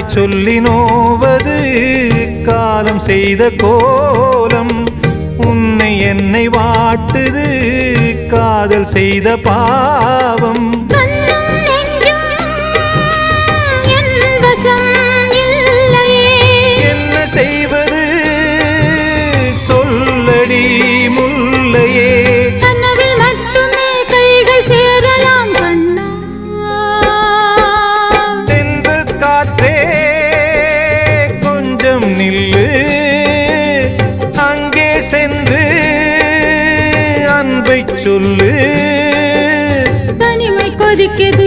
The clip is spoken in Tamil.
சொல்லி நோவது காலம் செய்த கோலம். உன்னை என்னை வாட்டுது காதல் செய்த பாவம். என்ன செய்வது சொல்லடி முல்லையே. கனவில் மட்டுமே கைகள் சேரலாம் கண்ணா. தென்றல் காற்றே கொஞ்சம் நில்லு, அங்கே சென்று அன்பை சொல்லு. தனிமை கொதிக்குது